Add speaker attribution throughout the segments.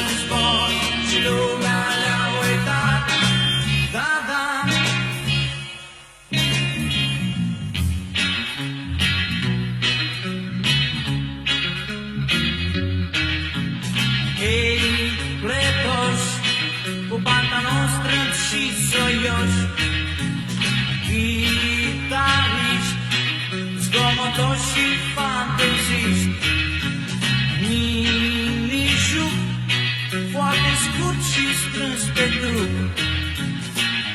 Speaker 1: în zbor și lumea le-a uitat. Da, da. Ei, pletoși, cu partea noastră și soioși, gitariști, zgomotoși și fanteziști, mini-juc, foarte scurt și strâns pe trup.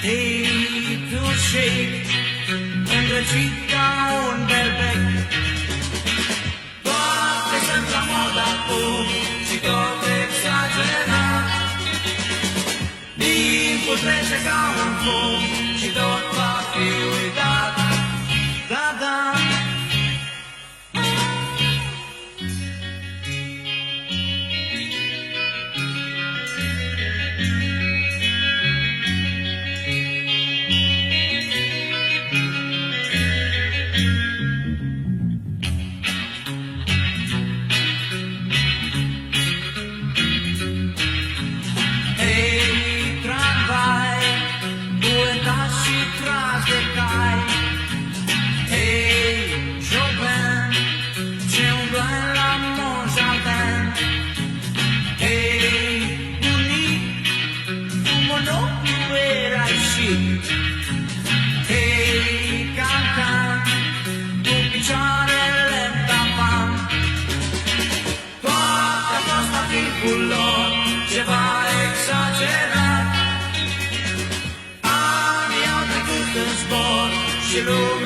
Speaker 1: Ei, tu shake, îndrăcit ca un berbec, toate sunt la mod acum și tot exagerat. Timpul trece ca un fum și tot va fi uitat. Da, da. Hei, cancan, cu picioarele în tavan, toate a fost la timpul lor ceva exagerat. Anii au trecut în zbor și lumea